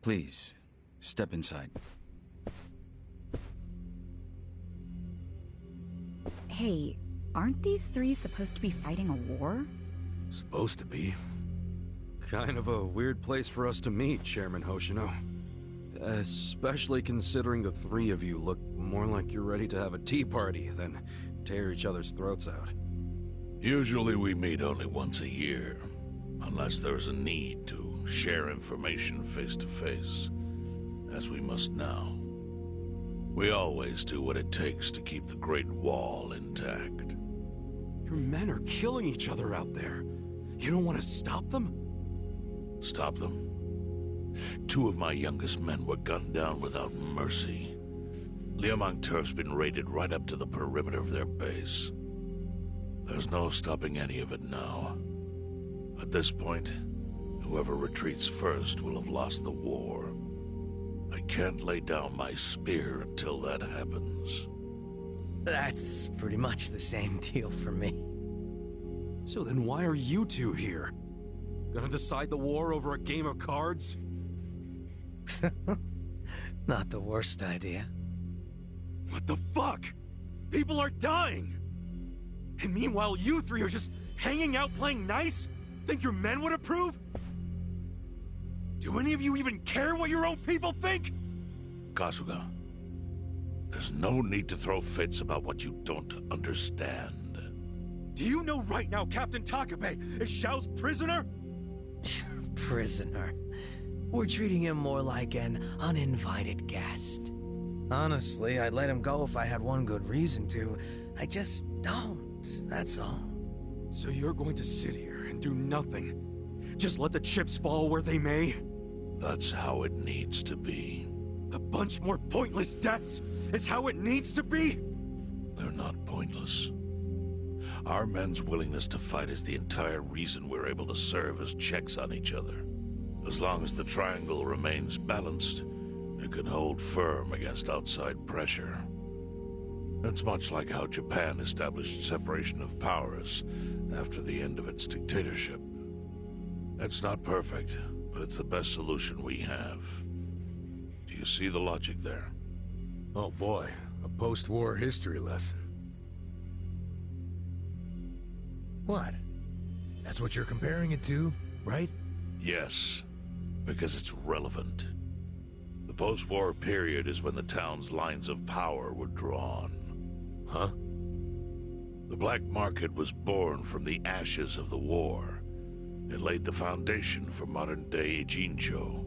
Please, step inside. Hey, aren't these three supposed to be fighting a war? Supposed to be. Kind of a weird place for us to meet, Chairman Hoshino. Especially considering the three of you look more like you're ready to have a tea party than tear each other's throats out. Usually we meet only once a year, unless there's a need to share information face to face, as we must now. We always do what it takes to keep the Great Wall intact. Your men are killing each other out there. You don't want to stop them? Stop them? 2 of my youngest men were gunned down without mercy. Liumang Turf's been raided right up to the perimeter of their base. There's no stopping any of it now. At this point, whoever retreats first will have lost the war. I can't lay down my spear until that happens. That's pretty much the same deal for me. So then why are you two here? Gonna decide the war over a game of cards? Not the worst idea. What the fuck? People are dying! And meanwhile you three are just hanging out playing nice? Think your men would approve? Do any of you even care what your own people think? Kasuga, there's no need to throw fits about what you don't understand. Do you know right now Captain Takabe is Xiao's prisoner? Prisoner. We're treating him more like an uninvited guest. Honestly, I'd let him go if I had one good reason to. I just don't, that's all. So you're going to sit here and do nothing? Just let the chips fall where they may? That's how it needs to be. A bunch more pointless deaths is how it needs to be? They're not pointless. Our men's willingness to fight is the entire reason we're able to serve as checks on each other. As long as the triangle remains balanced, it can hold firm against outside pressure. It's much like how Japan established separation of powers after the end of its dictatorship. It's not perfect, but it's the best solution we have. Do you see the logic there? Oh boy, a post-war history lesson. What? That's what you're comparing it to, right? Yes, because it's relevant. The post-war period is when the town's lines of power were drawn. Huh? The black market was born from the ashes of the war. It laid the foundation for modern-day Jincho.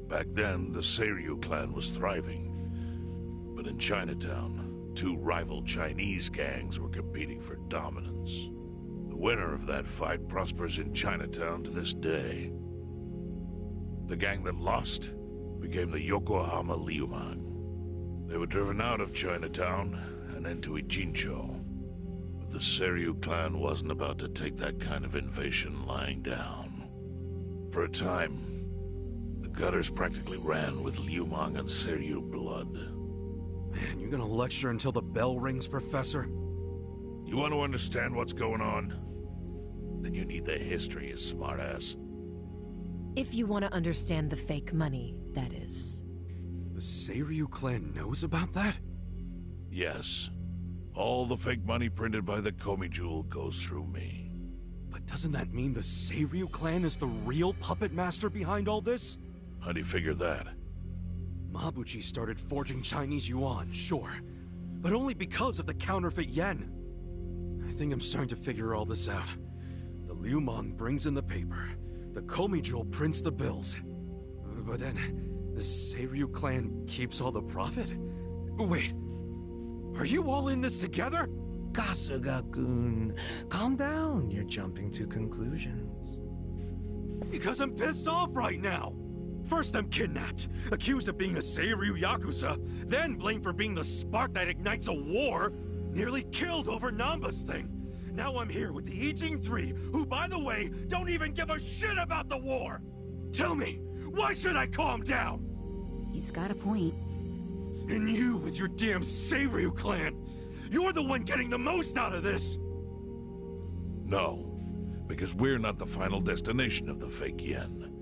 Back then, the Seiryu clan was thriving. But in Chinatown, 2 rival Chinese gangs were competing for dominance. The winner of that fight prospers in Chinatown to this day. The gang that lost became the Yokohama Liumang. They were driven out of Chinatown and into Ijincho. But the Seiryu clan wasn't about to take that kind of invasion lying down. For a time, the gutters practically ran with Liumang and Seiryu blood. Man, you gonna lecture until the bell rings, Professor? You want to understand what's going on? Then you need the history, you smartass. If you want to understand the fake money, that is. The Seiryu clan knows about that? Yes. All the fake money printed by the Komi Jewel goes through me. But doesn't that mean the Seiryu clan is the real puppet master behind all this? How do you figure that? Mabuchi started forging Chinese yuan, sure. But only because of the counterfeit yen. I think I'm starting to figure all this out. The Liumang brings in the paper. The Komi Jewel prints the bills. But then, the Seiryu clan keeps all the profit? Wait, are you all in this together? Kasuga-kun, calm down. You're jumping to conclusions. Because I'm pissed off right now. First I'm kidnapped, accused of being a Seiryu Yakuza, then blamed for being the spark that ignites a war, nearly killed over Namba's thing. Now I'm here with the Ijing Three, who, by the way, don't even give a shit about the war! Tell me, why should I calm down? He's got a point. And you with your damn Seiryu clan, you're the one getting the most out of this! No, because we're not the final destination of the fake yen.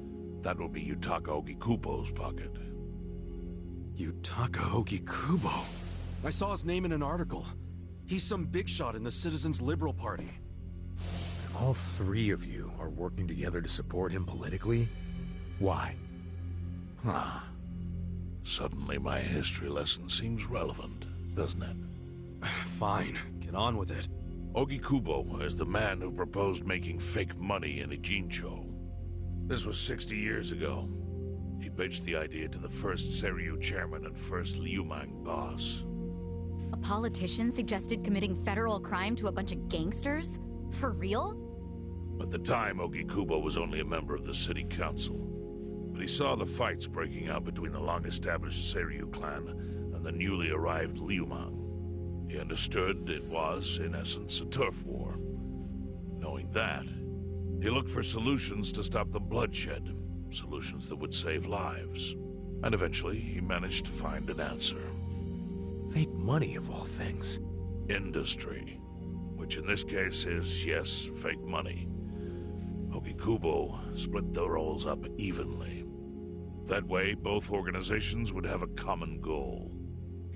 That will be Yutaka Ogikubo's pocket. Yutaka Ogikubo. I saw his name in an article. He's some big shot in the Citizens Liberal Party. All three of you are working together to support him politically? Why? Huh. Suddenly my history lesson seems relevant, doesn't it? Fine, get on with it. Ogikubo is the man who proposed making fake money in Ijincho. This was 60 years ago. He pitched the idea to the first Seiryu chairman and first Liumang boss. A politician suggested committing federal crime to a bunch of gangsters? For real? At the time, Ogikubo was only a member of the city council. But he saw the fights breaking out between the long-established Seiryu clan and the newly arrived Liumang. He understood it was, in essence, a turf war. Knowing that, he looked for solutions to stop the bloodshed, solutions that would save lives. And eventually, he managed to find an answer. Fake money, of all things. Industry. Which in this case is, yes, fake money. Ogikubo split the roles up evenly. That way, both organizations would have a common goal.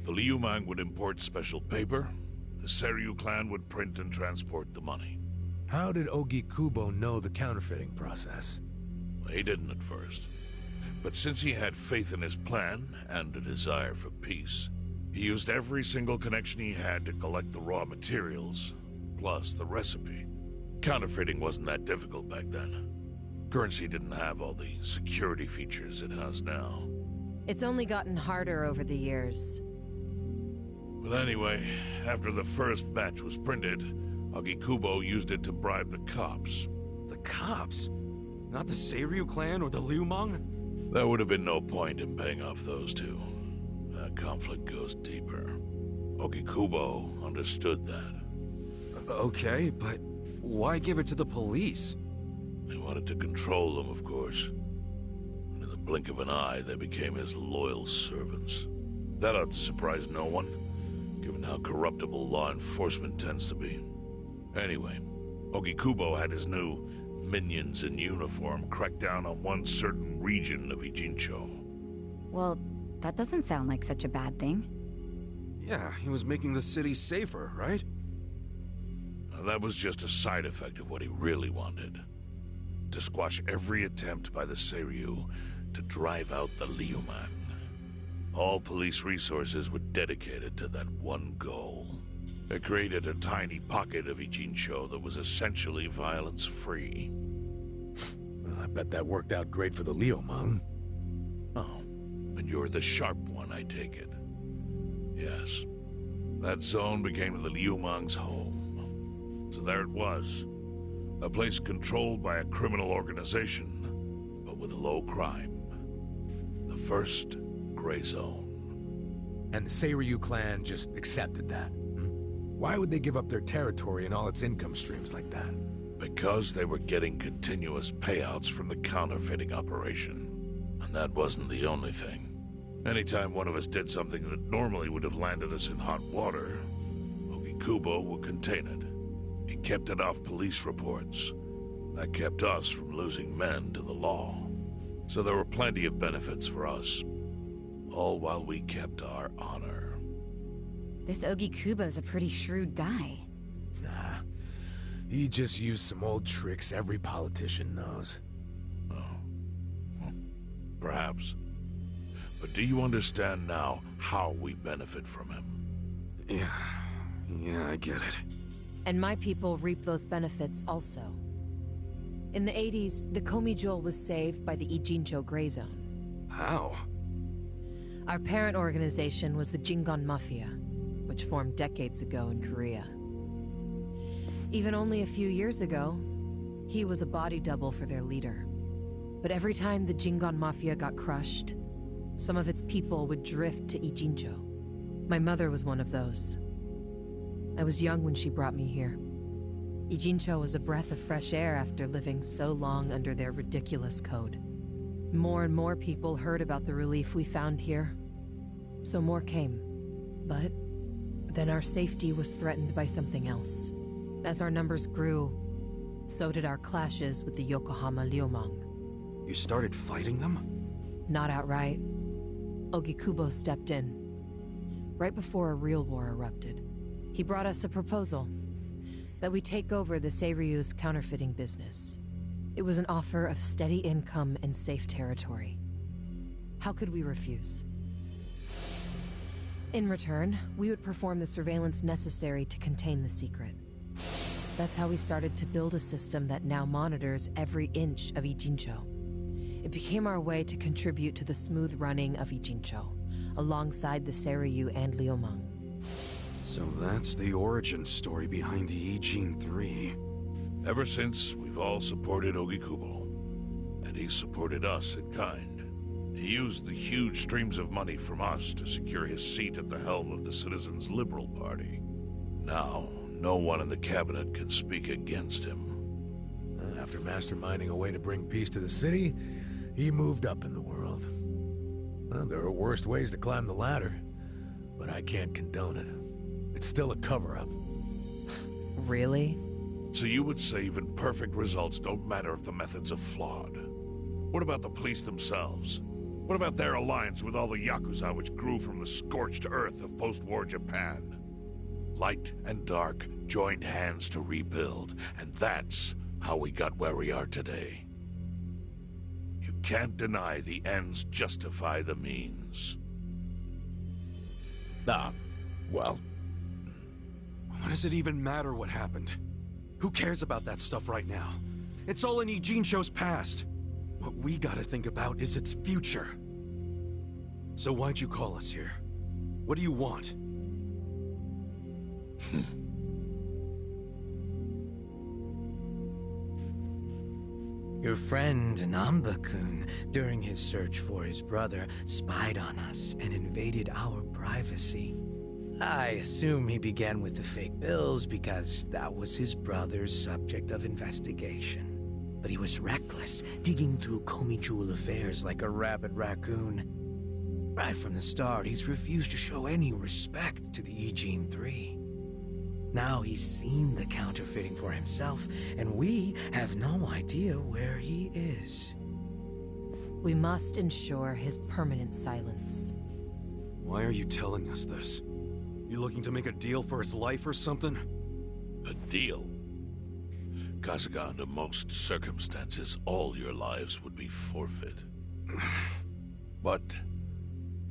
The Liumang would import special paper, the Seiryu clan would print and transport the money. How did Ogikubo know the counterfeiting process? He didn't at first. But since he had faith in his plan and a desire for peace, he used every single connection he had to collect the raw materials, plus the recipe. Counterfeiting wasn't that difficult back then. Currency didn't have all the security features it has now. It's only gotten harder over the years. But anyway, after the first batch was printed, Ogikubo used it to bribe the cops. The cops? Not the Seiryu clan or the Liumang? There would have been no point in paying off those two. That conflict goes deeper. Ogikubo understood that. Okay, but why give it to the police? He wanted to control them, of course. And in the blink of an eye, they became his loyal servants. That ought to surprise no one, given how corruptible law enforcement tends to be. Anyway, Ogikubo had his new minions in uniform crack down on one certain region of Ijincho. Well, that doesn't sound like such a bad thing. Yeah, he was making the city safer, right? Now, that was just a side effect of what he really wanted. To squash every attempt by the Seiryu to drive out the Liumang. All police resources were dedicated to that one goal. It created a tiny pocket of Ijincho that was essentially violence-free. Well, I bet that worked out great for the Liumang. Oh, and you're the sharp one, I take it. Yes. That zone became the Liumang's home. So there it was. A place controlled by a criminal organization, but with low crime. The first gray zone. And the Seiryu clan just accepted that. Why would they give up their territory and all its income streams like that? Because they were getting continuous payouts from the counterfeiting operation. And that wasn't the only thing. Anytime one of us did something that normally would have landed us in hot water, Ogikubo would contain it. He kept it off police reports. That kept us from losing men to the law. So there were plenty of benefits for us. All while we kept our honor. This Ogikubo's a pretty shrewd guy. Nah. He just used some old tricks every politician knows. Oh. Well, perhaps. But do you understand now how we benefit from him? Yeah, I get it. And my people reap those benefits also. In the 80s, the Komijol was saved by the Ijincho Gray Zone. How? Our parent organization was the Jingon Mafia, which formed decades ago in Korea. Even only a few years ago, he was a body double for their leader. But every time the Jingon Mafia got crushed, some of its people would drift to Ijincho. My mother was one of those. I was young when she brought me here. Ijincho was a breath of fresh air after living so long under their ridiculous code. More and more people heard about the relief we found here, so more came. But then our safety was threatened by something else. As our numbers grew, so did our clashes with the Yokohama Liumang. You started fighting them? Not outright. Ogikubo stepped in. Right before a real war erupted. He brought us a proposal. That we take over the Seiryu's counterfeiting business. It was an offer of steady income and safe territory. How could we refuse? In return, we would perform the surveillance necessary to contain the secret. That's how we started to build a system that now monitors every inch of Ijincho. It became our way to contribute to the smooth running of Ijincho, alongside the Seiryu and Liumang. So that's the origin story behind the Ijin 3. Ever since, we've all supported Ogikubo, and he supported us in kind. He used the huge streams of money from us to secure his seat at the helm of the Citizens' Liberal Party. Now, no one in the cabinet can speak against him. After masterminding a way to bring peace to the city, he moved up in the world. Well, there are worse ways to climb the ladder, but I can't condone it. It's still a cover-up. Really? So you would say even perfect results don't matter if the methods are flawed? What about the police themselves? What about their alliance with all the Yakuza which grew from the scorched earth of post-war Japan? Light and dark joined hands to rebuild, and that's how we got where we are today. You can't deny the ends justify the means. Well, What does it even matter what happened? Who cares about that stuff right now? It's all in Ijincho's past. What we gotta think about is its future. So why'd you call us here? What do you want? Your friend Namba-kun, during his search for his brother, spied on us and invaded our privacy. I assume he began with the fake bills because that was his brother's subject of investigation. But he was reckless, digging through Komi affairs like a rabid raccoon. Right from the start, he's refused to show any respect to the Ijin 3. Now he's seen the counterfeiting for himself, and we have no idea where he is. We must ensure his permanent silence. Why are you telling us this? You looking to make a deal for his life or something? A deal? Kasuga, under most circumstances, all your lives would be forfeit. But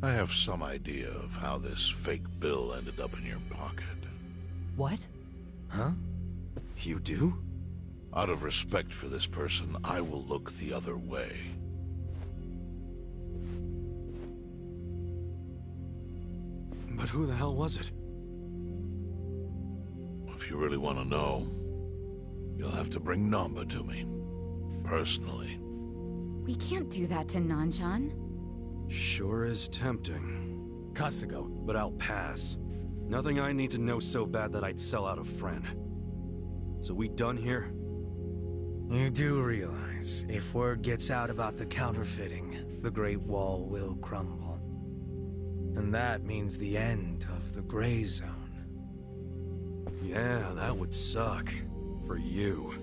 I have some idea of how this fake bill ended up in your pocket. What? Huh? You do? Out of respect for this person, I will look the other way. But who the hell was it? If you really want to know, you'll have to bring Namba to me. Personally. We can't do that to Nanchan. Sure is tempting. Kasugo, But I'll pass. Nothing I need to know so bad that I'd sell out a friend. So we done here? You do realize, if word gets out about the counterfeiting, the Great Wall will crumble. And that means the end of the Gray Zone. Yeah, that would suck. For you.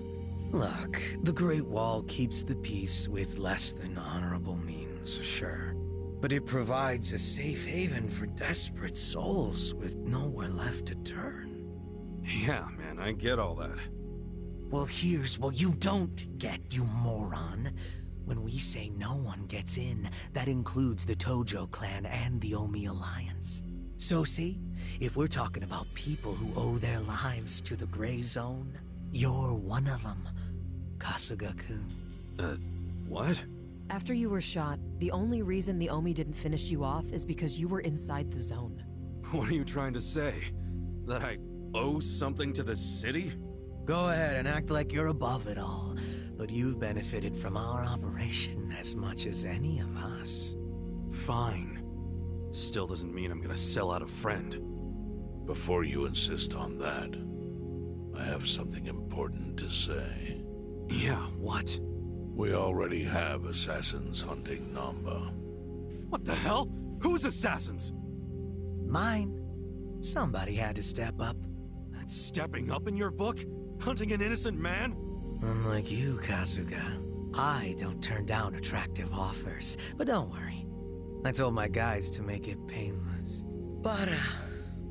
Look, the Great Wall keeps the peace with less than honorable means, sure. But it provides a safe haven for desperate souls with nowhere left to turn. Yeah, man, I get all that. Well, here's what you don't get, you moron. When we say no one gets in, that includes the Tojo clan and the Omi Alliance. So see, if we're talking about people who owe their lives to the Gray Zone, you're one of them, Kasuga-kun. What? After you were shot, the only reason the Omi didn't finish you off is because you were inside the zone. What are you trying to say? That I owe something to the city? Go ahead and act like you're above it all, but you've benefited from our operation as much as any of us. Fine. Still doesn't mean I'm gonna sell out a friend. Before you insist on that, I have something important to say. Yeah, what? We already have assassins hunting Namba. What the hell? Who's assassins? Mine. Somebody had to step up. That's stepping up in your book? Hunting an innocent man? Unlike you, Kasuga. I don't turn down attractive offers, but don't worry. I told my guys to make it painless. But,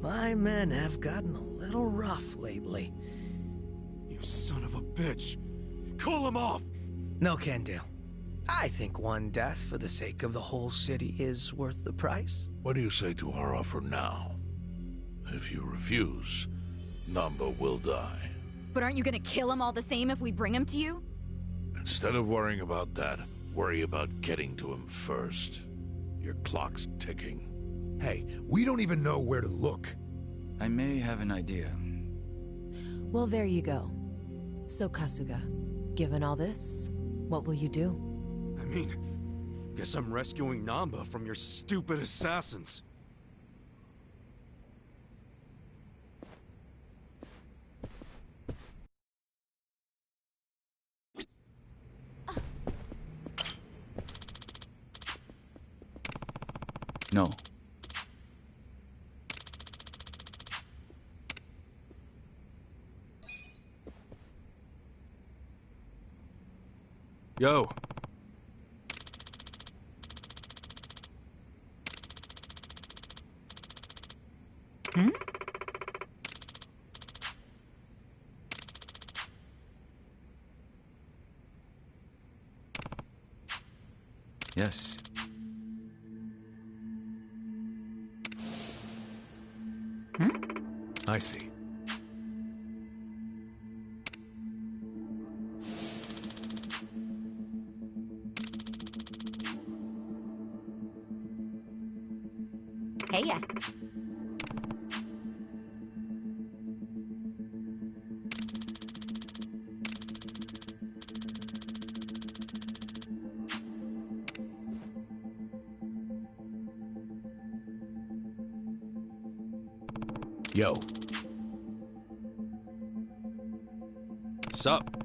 my men have gotten a little rough lately. You son of a bitch! Call him off! No can do. I think one death for the sake of the whole city is worth the price. What do you say to our offer now? If you refuse, Namba will die. But aren't you gonna kill him all the same if we bring him to you? Instead of worrying about that, worry about getting to him first. Your clock's ticking. Hey, we don't even know where to look. I may have an idea. Well, there you go. So, Kasuga, given all this, what will you do? I mean, guess I'm rescuing Namba from your stupid assassins. No. Yo. Hmm? Yes. I see. Hey, yeah. Yo. Sup?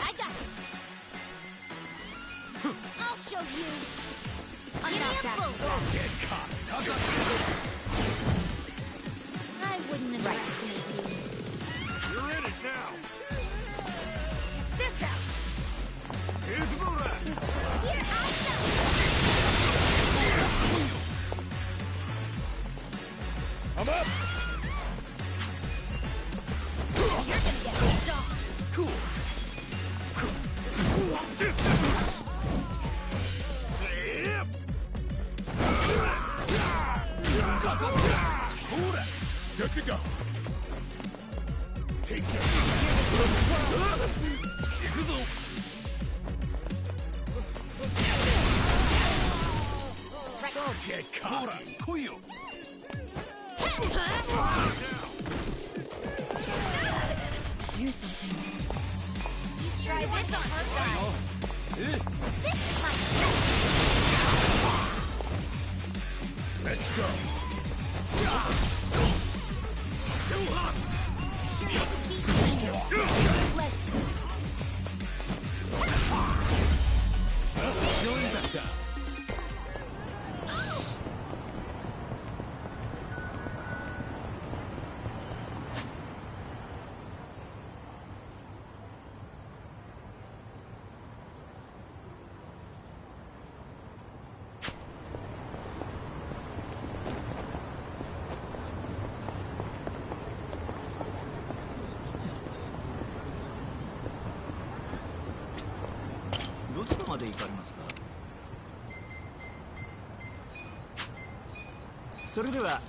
I got this. I'll show you. I'm not that bad. Get caught. I wouldn't underestimate you. You're in it now! This out. Here's the rest! Here, I'll show. I'm up! You're gonna get pissed off. Cool. Good to go. Take care. Don't get cocky. Do something. You try this on her side. This is my Let's go. Too hot. Let's You're in the どちらまで行かれますか？それでは。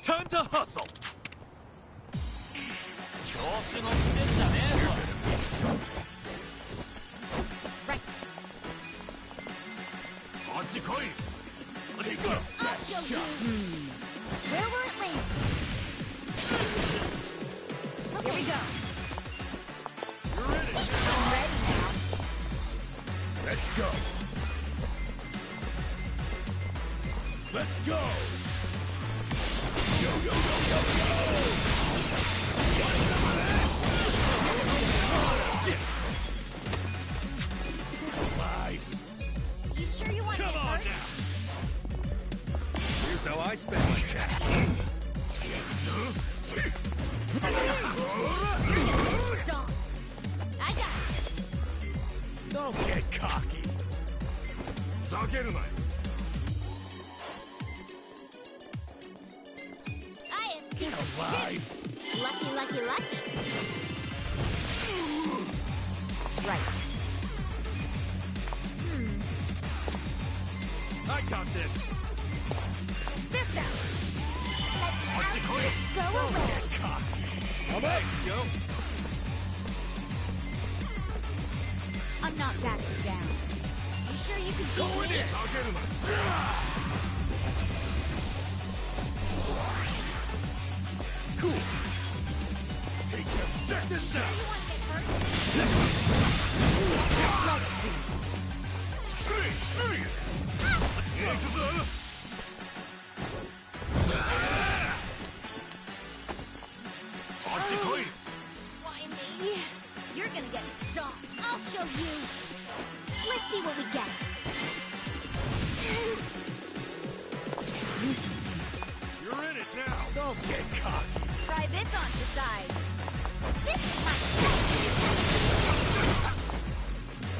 Time to hustle! Right. Let's go! I'll show you. Where will it land? Okay. Here we go. You're in it! I'm ready now. Let's go. Let's go. Go, go, go, go, go! Want some of that? Alive. You sure you want to Come get on hurt? now! Here's how I spend my cash. Don't. I got this. Don't get cocky. I have seen it Alive. too. Lucky, lucky, lucky. Right. I got this! Sit down. Let's go away. How about you go? I'm not backing down. You sure you can Go in beat me? it! Cool! Take them! Check this Sure out! you want to get hurt? Why me? You're gonna get stomped. I'll show you. Let's see what we get. Do something. You're in it now! Don't get cocky. Try this on your side. This is my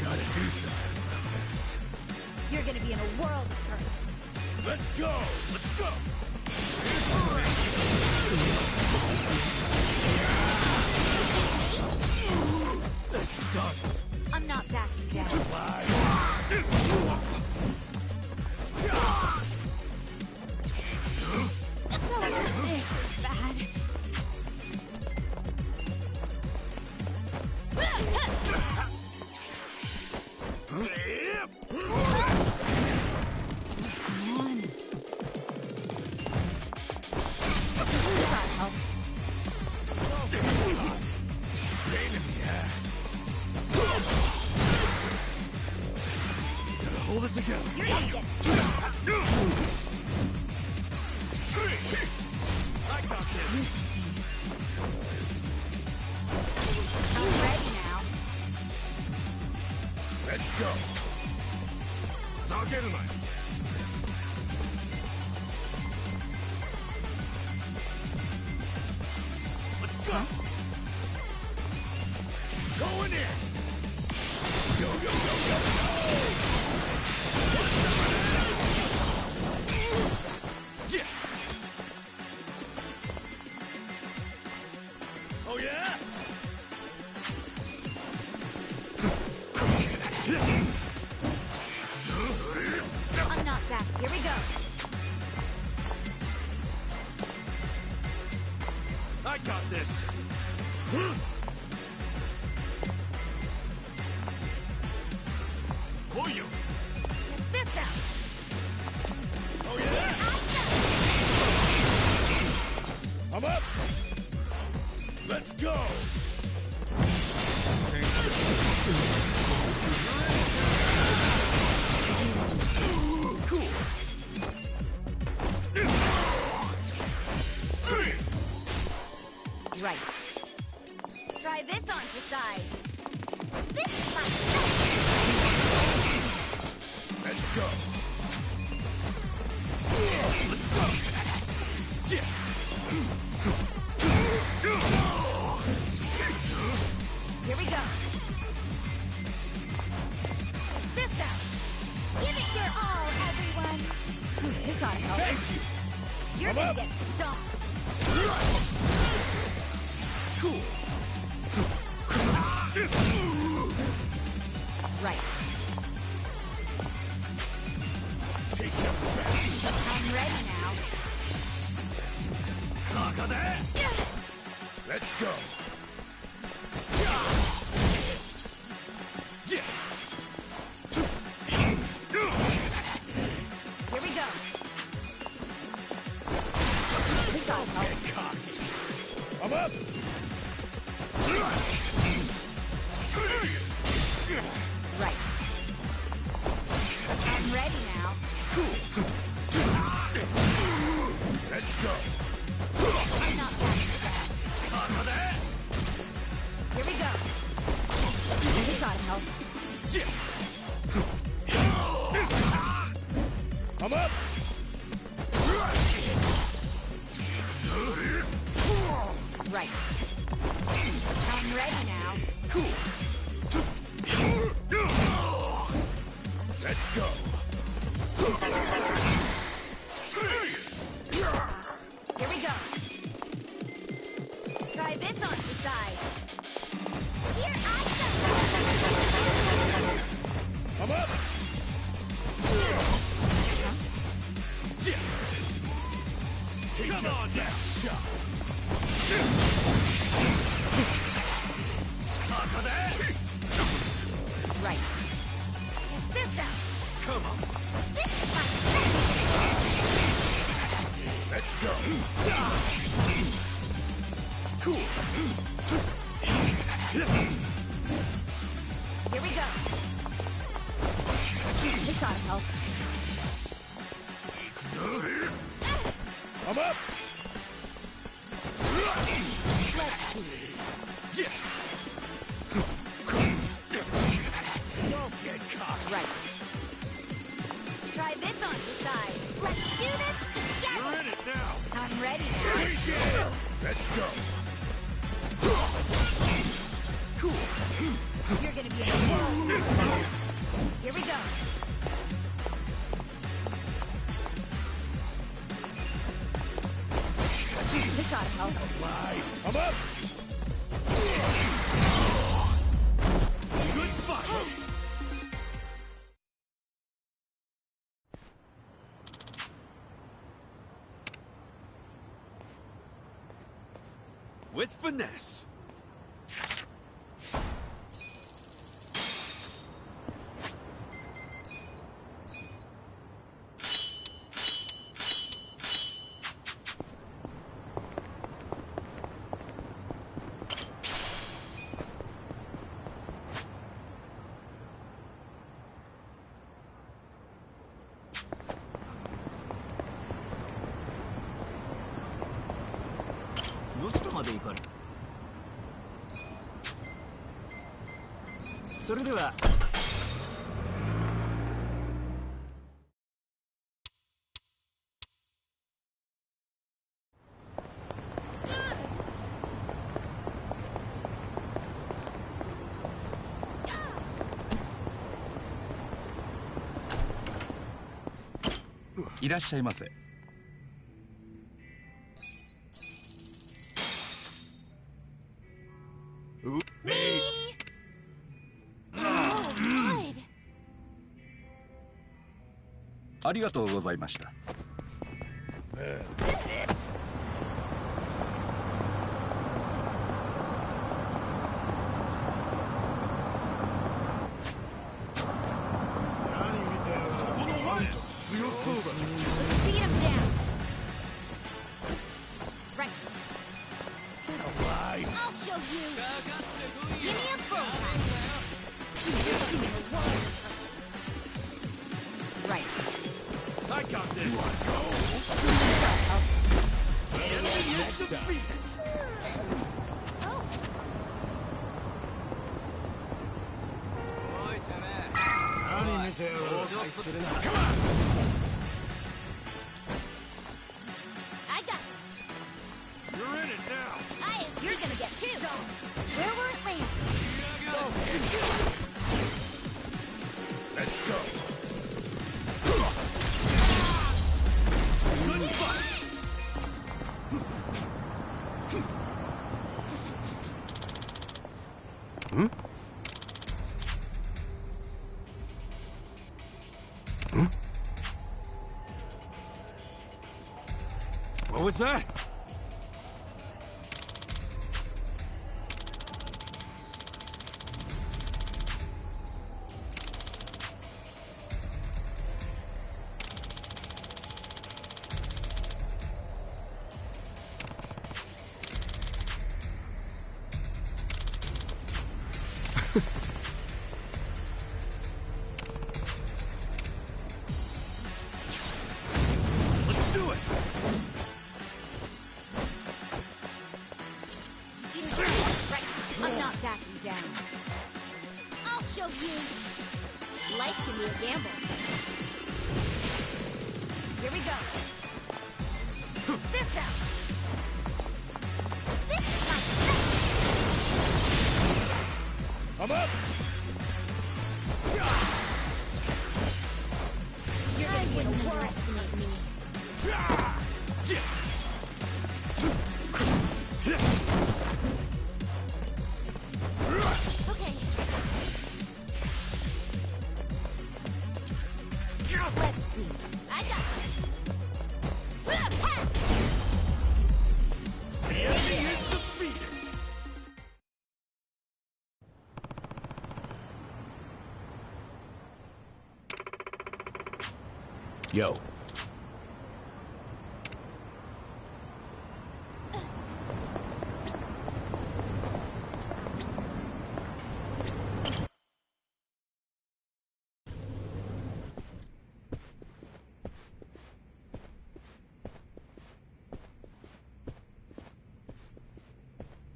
Gotta do something about this. You're gonna be in a world of hurt. Let's go. Let's go. This sucks. I'm not backing down. This is bad. Pain in the ass. Gotta hold it together. You're gonna get I got this! I'm ready now. Let's go. Let's go! Going in. Go, go, go, go, go. Want some of that? Yeah! Oh yeah? I'm not back. Here we go. I got this! Koyo! Sit down. Oh yeah? I'm up. Let's go. Cool! Let's go. Here we go. This out. Give it your all, everyone. This ought to help. Thank you. You're gonna get stomped. Cool. Right. Take your best. I'm ready now. Let's go. Here we go. This ought to help. Get cocky. I'm up. Right. I'm ready now. Let's go. I'm not bad. Here we go. This ought to help. I'm up. Right. I'm ready now. Let's go. Here we go. Try this on the side. Here I come. I'm up. Come on, that shot. Right. This out. Come on. This is my Let's go. Cool. Here we go. This ought to help. I'm up. Don't get caught. Right. Try this on the side. Let's do this together. You're in it now. I'm ready now. Let's go. Cool. You're gonna be in the Here we go. This ought to help. I'm up. Good spot. With finesse.どちらまで行かれる？それでは。いらっしゃいませ。Me! So good! ありがとうございました。Let's beat him down. Right. I'll show you. Give me a bullseye. Right. I got this. The enemy is defeated. Oh. 何見 I got this. You're in it now. You're gonna get two. Where will it land? Let's go. Good fight. What was that? Let's do it! You know, right. I'm not backing down. I'll show you. Life can be a gamble. Here we go. This out. This is my set. I'm up! You're gonna underestimate me. Okay. Let's see. I got this. The enemy is defeated! Yo.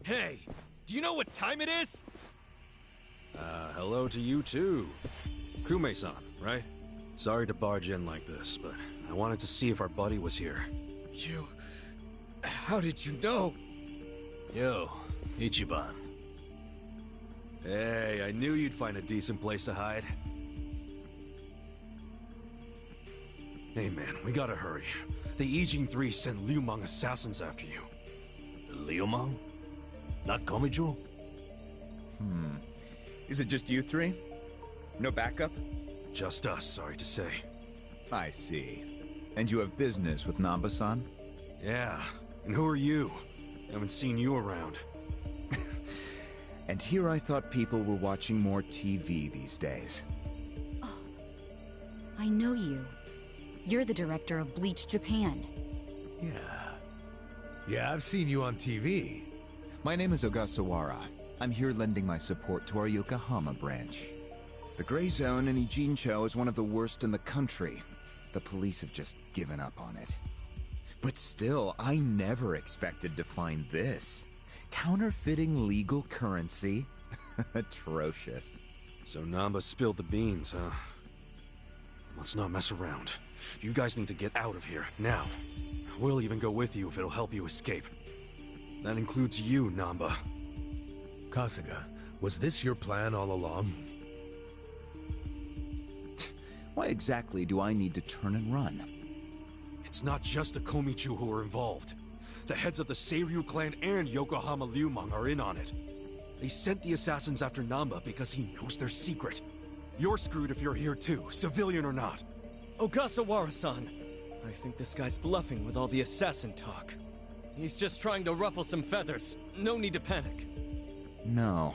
Hey, do you know what time it is? Hello to you too. Kume-san, right? Sorry to barge in like this, but I wanted to see if our buddy was here. You... How did you know? Yo, Ichiban. Hey, I knew you'd find a decent place to hide. Hey man, we gotta hurry. The Ijin 3 sent Liu Mang assassins after you. Liu Mang? Not Komichu? Is it just you three? No backup? Just us, sorry to say. I see. And you have business with Namba-san? Yeah, and who are you? Haven't seen you around. And here I thought people were watching more TV these days. I know you. You're the director of Bleach Japan. Yeah, I've seen you on TV. My name is Ogasawara. I'm here lending my support to our Yokohama branch. The Gray Zone in Ijincho is one of the worst in the country. The police have just given up on it. But still, I never expected to find this. Counterfeiting legal currency? Atrocious. So Namba spilled the beans, huh? Let's not mess around. You guys need to get out of here, now. We'll even go with you if it'll help you escape. That includes you, Namba. Kasuga, was this your plan all along? Why exactly do I need to turn and run? It's not just the Komichu who are involved. The heads of the Seiryu clan and Yokohama Liumang are in on it. They sent the assassins after Namba because he knows their secret. You're screwed if you're here too, civilian or not. Ogasawara-san, I think this guy's bluffing with all the assassin talk. He's just trying to ruffle some feathers. No need to panic. No.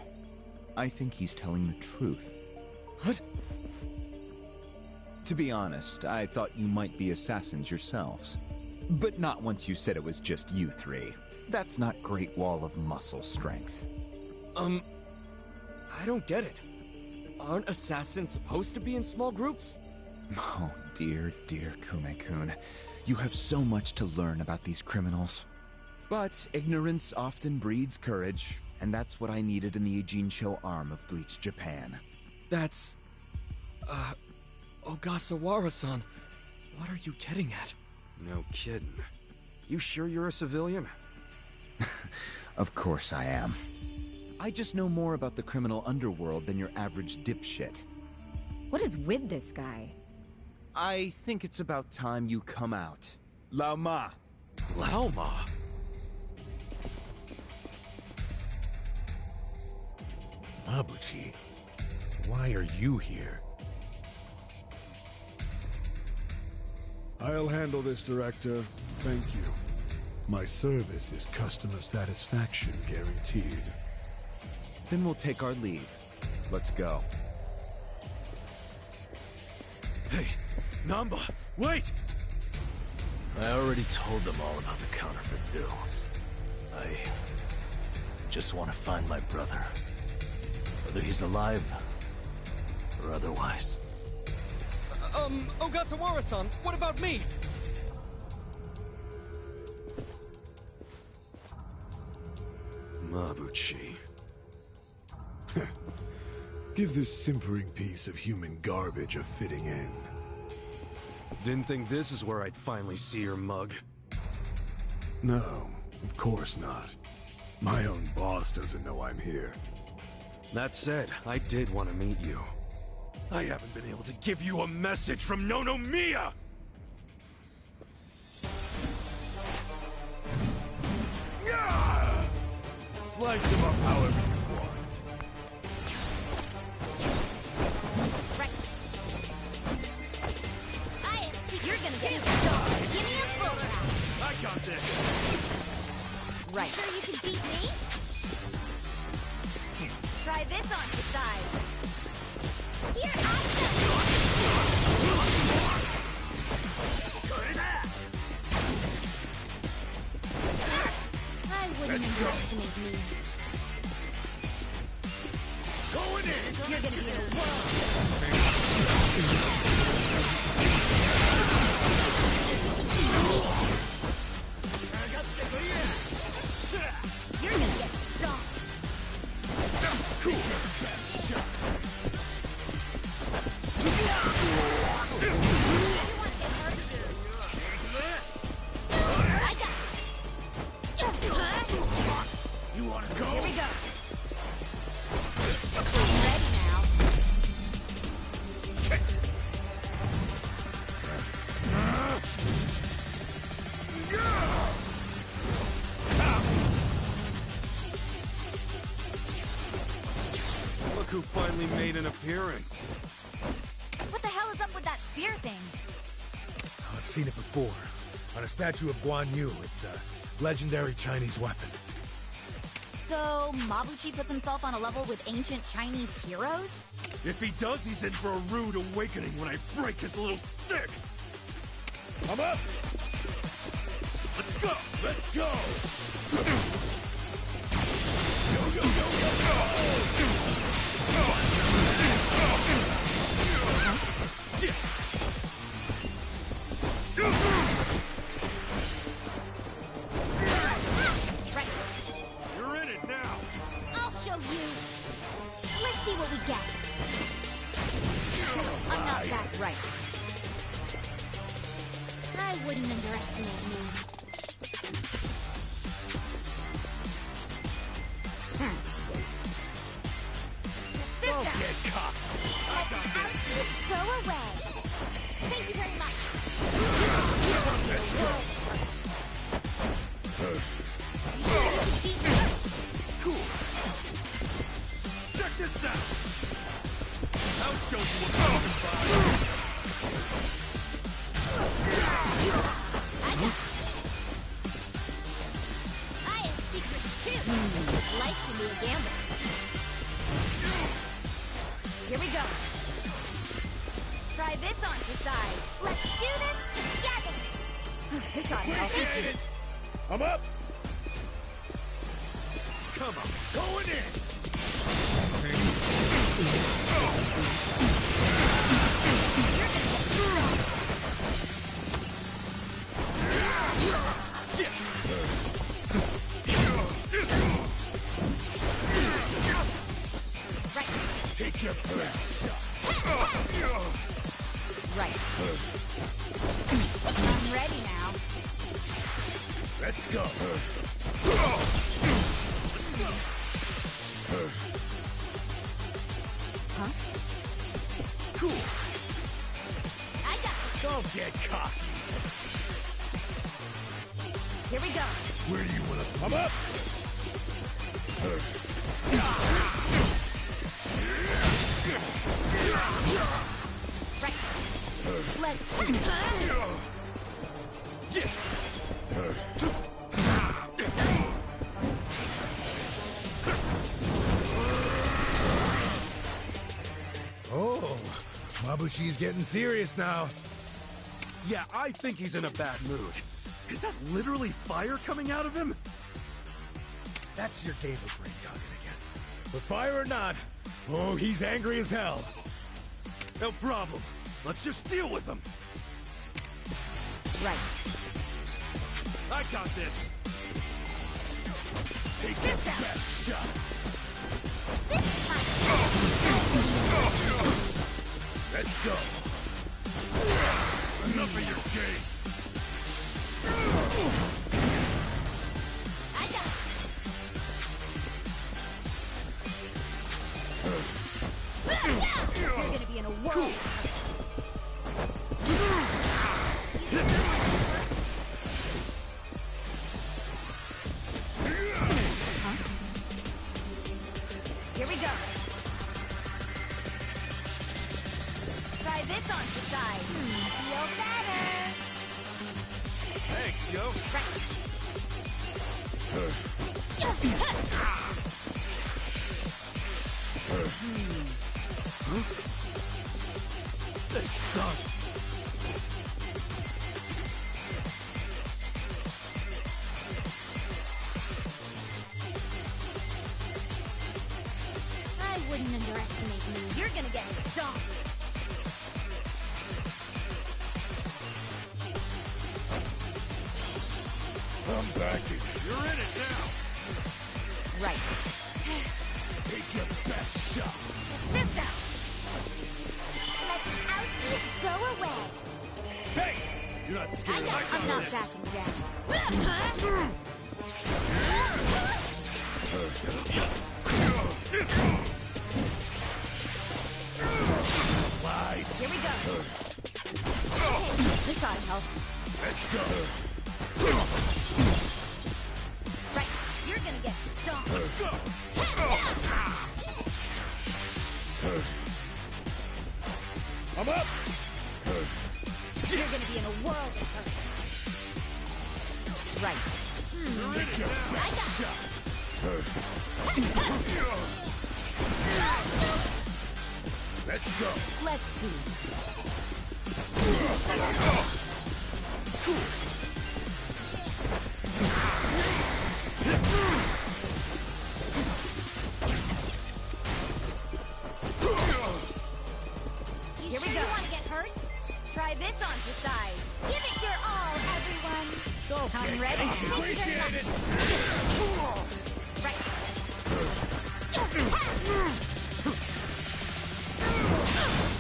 I think he's telling the truth. What? To be honest, I thought you might be assassins yourselves. But not once you said it was just you three. That's not Great Wall of muscle strength. I don't get it. Aren't assassins supposed to be in small groups? Oh, dear, dear Kume-kun. You have so much to learn about these criminals. But ignorance often breeds courage, and that's what I needed in the Ijincho arm of Bleach Japan. That's... Ogasawara-san, what are you getting at? No kidding. You sure you're a civilian? Of course I am. I just know more about the criminal underworld than your average dipshit. What is with this guy? I think it's about time you come out. Lao Ma. Lao Ma? Mabuchi, why are you here? I'll handle this, Director. Thank you. My service is customer satisfaction guaranteed. Then we'll take our leave. Let's go. Hey, Namba, wait! I already told them all about the counterfeit bills. I just want to find my brother. Whether he's alive or otherwise. Ogasawara-san, what about me? Mabuchi. Give this simpering piece of human garbage a fitting end. Didn't think this is where I'd finally see your mug. No, of course not. My own boss doesn't know I'm here. That said, I did want to meet you. I haven't been able to give you a message from Nonomiya! Slice him up however you want. Right. I am see you're gonna get stoned. Give me a full round. I got this! Right. Sure you can beat me? Try this on your side. Here I wouldn't underestimate me. Going in! You're gonna be in a whirl. You're gonna get stomped. I got it. You wanna go? Here we go. Ready now. Look who finally made an appearance. What the hell is up with that spear thing? I've seen it before. On a statue of Guan Yu, it's a legendary Chinese weapon. So, Mabuchi puts himself on a level with ancient Chinese heroes? If he does, he's in for a rude awakening when I break his little stick! I'm up! Let's go! Let's go! Go, go, go, go, go! Right. You're in it now! I'll show you. Let's see what we get. I'm not that right. I wouldn't underestimate me. Don't get caught! I got this! Go away. Thank you very much. Let's go! Cool! Check this out! I'll show you what I'm talking about! I have secrets too. Life can be a gamble. Here we go. Try this on your side. Let's do this together. This ought to help. I'm up! Come on, going in! Right. Take your first shot! I'm ready now. Let's go. Huh? Cool. I got it. Don't get cocky. Here we go. Where do you want to come up? Right. Let's Oh, Mabuchi's getting serious now. Yeah, I think he's in a bad mood. Is that literally fire coming out of him? That's your gamer brain talking again. But fire or not, oh, he's angry as hell. No problem. Let's just deal with him. right. I got this. Take your best shot. Let's go. Enough of your game. I got it. You're gonna be in a whirl. Here we go. Try this on the side. Feel better. Thanks, yo. Right. This sucks. I wouldn't underestimate me. You're gonna get stomped. I'm backing. You're in it now. Right. Take your best shot. This out. Let the ouchies go away. Hey! You're not scared. I'm not backing down. Lied. Here we go. This ought to help. Let's go. Right. You're gonna get stomped. I'm up. You're gonna be in a world of hurt. Right. Take your I best got shot. Let's go. Let's see. Here we go. You want to get hurt? Try this on for size. Give it your all, everyone. I'm ready. Appreciate it. Cool. Right.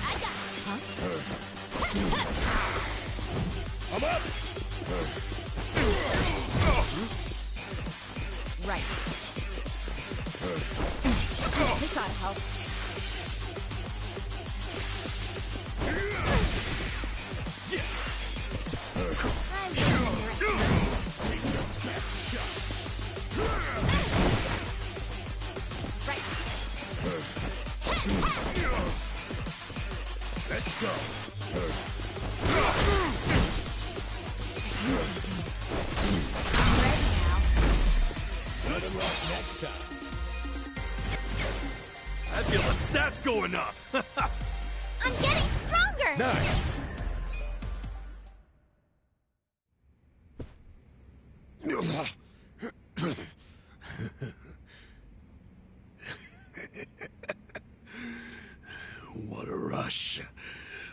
I got it. I'm up. Right. This ought to help. I wouldn't underestimate. Take your best shot. Right. Let's go. I'm ready now. Better luck next time. I feel the stats going up. I'm getting stronger. Nice. What a rush.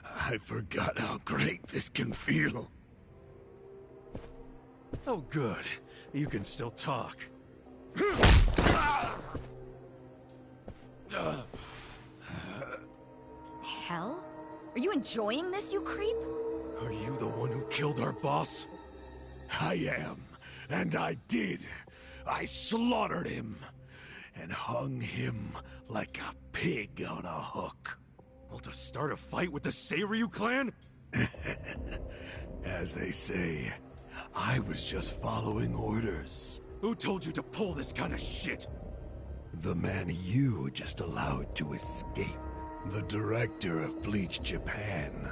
I forgot how great this can feel. Oh, good. You can still talk. Hell? Are you enjoying this, you creep? Are you the one who killed our boss? I am, and I did. I slaughtered him, and hung him like a pig on a hook. Well, to start a fight with the Seiryu clan? As they say, I was just following orders. Who told you to pull this kind of shit? The man you just allowed to escape. The director of Bleach Japan,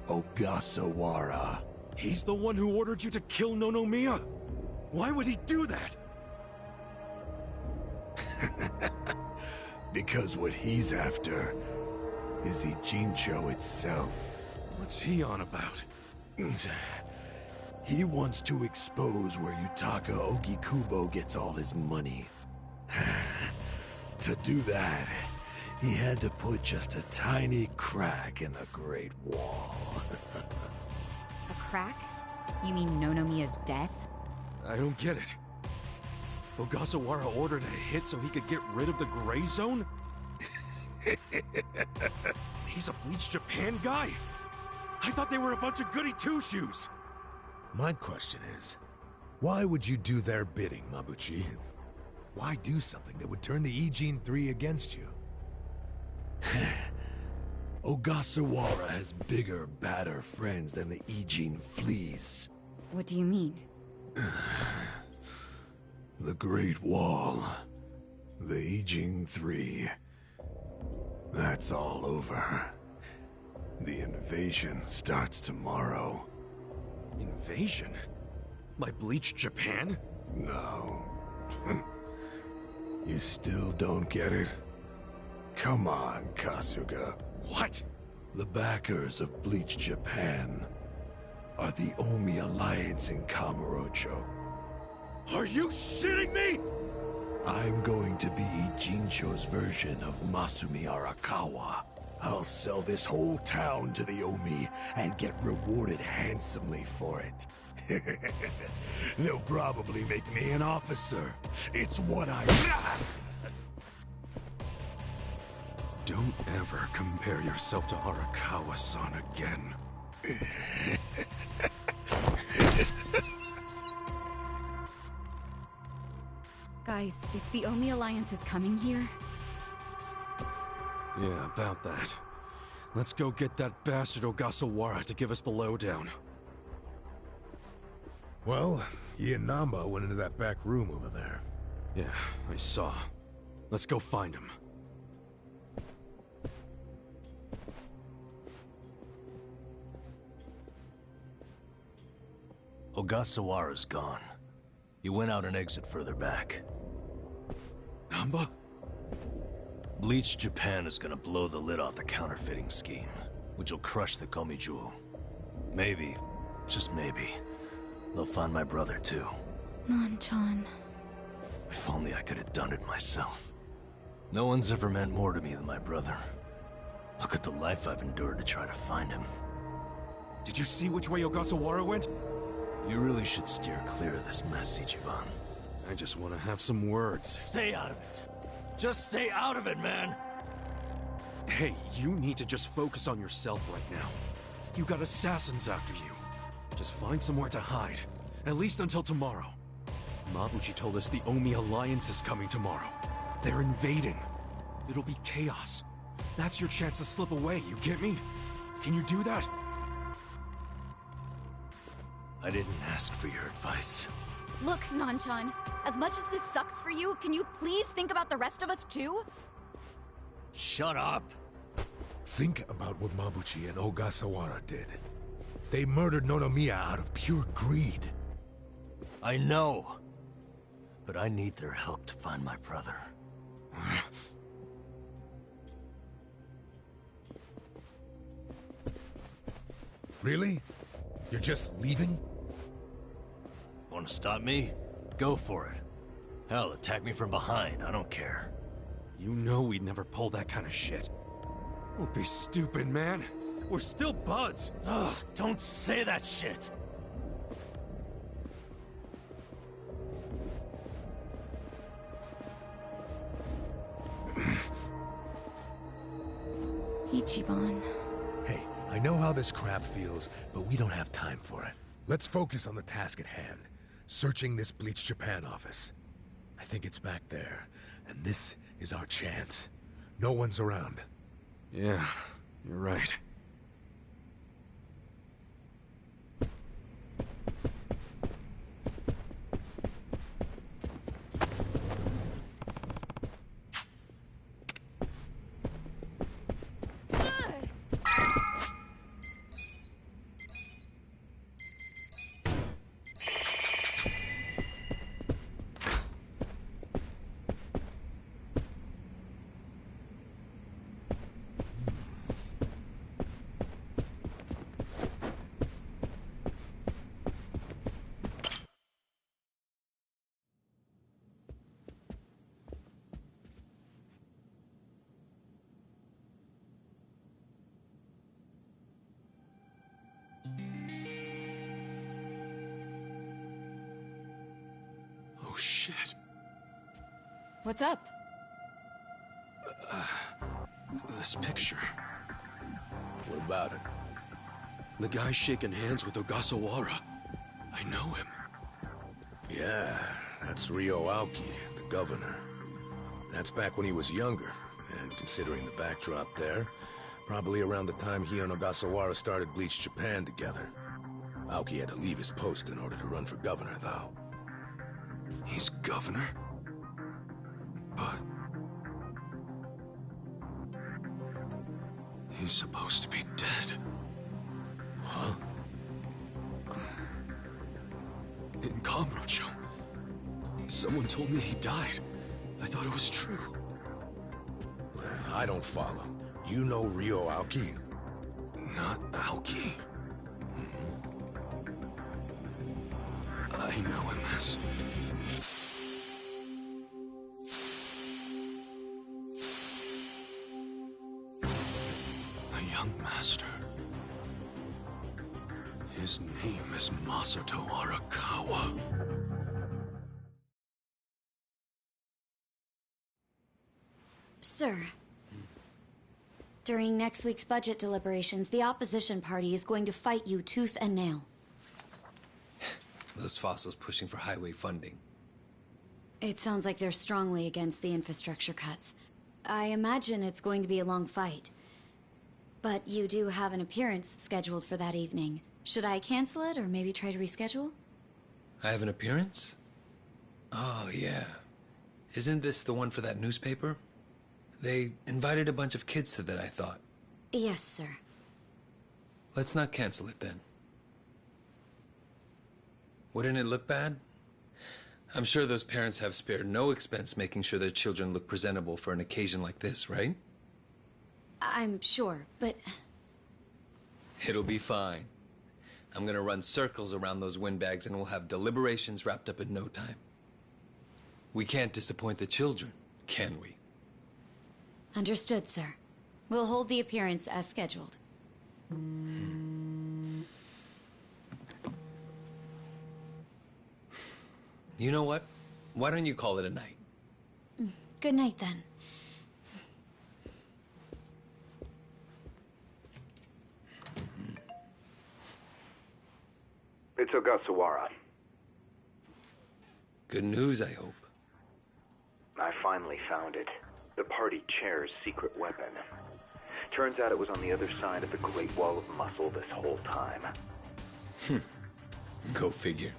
Ogasawara. He's the one who ordered you to kill Nonomiya? Why would he do that? Because what he's after is Ijincho itself. What's he on about? He wants to expose where Yutaka Ogikubo gets all his money. To do that, he had to put just a tiny crack in the Great Wall. A crack? You mean Nonomiya's death? I don't get it. Ogasawara ordered a hit so he could get rid of the Gray Zone? He's a Bleach Japan guy? I thought they were a bunch of goody two-shoes. My question is, why would you do their bidding, Mabuchi? Why do something that would turn the Ijin 3 against you? Ogasawara has bigger, badder friends than the Ijin fleas. What do you mean? The Great Wall. The Ijin 3. That's all over. The invasion starts tomorrow. Invasion? By Bleach Japan? No. You still don't get it? Come on, Kasuga. What? The backers of Bleach Japan are the Omi Alliance in Kamurocho. Are you shitting me? I'm going to be Ijincho's version of Masumi Arakawa. I'll sell this whole town to the Omi and get rewarded handsomely for it. They'll probably make me an officer. It's what I... Don't ever compare yourself to Arakawa-san again. Guys, if the Omi Alliance is coming here... Yeah, about that. Let's go get that bastard Ogasawara to give us the lowdown. Well, he and Namba went into that back room over there. Yeah, I saw. Let's go find him. Ogasawara's gone. He went out an exit further back. Namba? Bleach Japan is gonna blow the lid off the counterfeiting scheme, which will crush the Komijuo. Maybe, just maybe, they'll find my brother too. Nan-chan... If only I could have done it myself. No one's ever meant more to me than my brother. Look at the life I've endured to try to find him. Did you see which way Ogasawara went? You really should steer clear of this mess, Ichiban. I just want to have some words. Stay out of it. Just stay out of it, man! Hey, you need to just focus on yourself right now. You got assassins after you. Just find somewhere to hide. At least until tomorrow. Mabuchi told us the Omi Alliance is coming tomorrow. They're invading. It'll be chaos. That's your chance to slip away, you get me? Can you do that? I didn't ask for your advice. Look, Nan-chan, as much as this sucks for you, can you please think about the rest of us too? Shut up! Think about what Mabuchi and Ogasawara did. They murdered Nonomiya out of pure greed. I know. But I need their help to find my brother. Really? You're just leaving? Want to stop me? Go for it. Hell, attack me from behind, I don't care. You know we'd never pull that kind of shit. Don't be stupid, man. We're still buds. Ugh, don't say that shit! Ichiban... Hey, I know how this crap feels, but we don't have time for it. Let's focus on the task at hand. Searching this Bleach Japan office. I think it's back there, and this is our chance. No one's around. Yeah, you're right. Oh, shit. What's up? This picture. What about it? The guy shaking hands with Ogasawara. I know him. Yeah, that's Ryo Aoki, the governor. That's back when he was younger, and considering the backdrop there, probably around the time he and Ogasawara started Bleach Japan together. Aoki had to leave his post in order to run for governor, though. He's governor? But... he's supposed to be dead. Huh? In Kamurocho. Someone told me he died. I thought it was true. I don't follow. You know Ryo Aoki? Not Aoki. I know him as... the young master. His name is Masato Arakawa. Sir, during next week's budget deliberations, the opposition party is going to fight you tooth and nail. Those fossils pushing for highway funding. It sounds like they're strongly against the infrastructure cuts. I imagine it's going to be a long fight. But you do have an appearance scheduled for that evening. Should I cancel it or maybe try to reschedule? I have an appearance? Oh, yeah. Isn't this the one for that newspaper? They invited a bunch of kids to that, I thought. Yes, sir. Let's not cancel it then. Wouldn't it look bad? I'm sure those parents have spared no expense making sure their children look presentable for an occasion like this, right? I'm sure, but... It'll be fine. I'm gonna run circles around those windbags and we'll have deliberations wrapped up in no time. We can't disappoint the children, can we? Understood, sir. We'll hold the appearance as scheduled. You know what? Why don't you call it a night? Good night, then. It's Ogasawara. Good news, I hope. I finally found it. The party chair's secret weapon. Turns out it was on the other side of the Great Wall of Muscle this whole time. Go figure.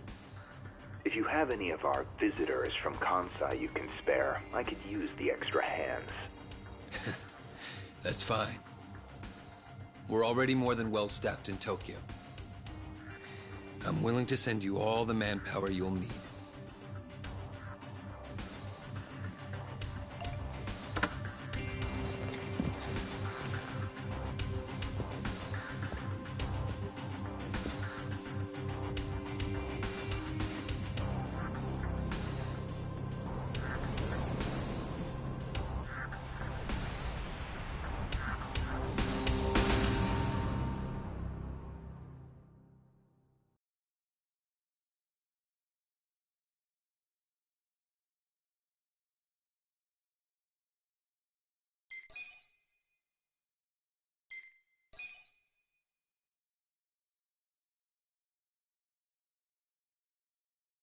If you have any of our visitors from Kansai you can spare, I could use the extra hands. That's fine. We're already more than well-staffed in Tokyo. I'm willing to send you all the manpower you'll need.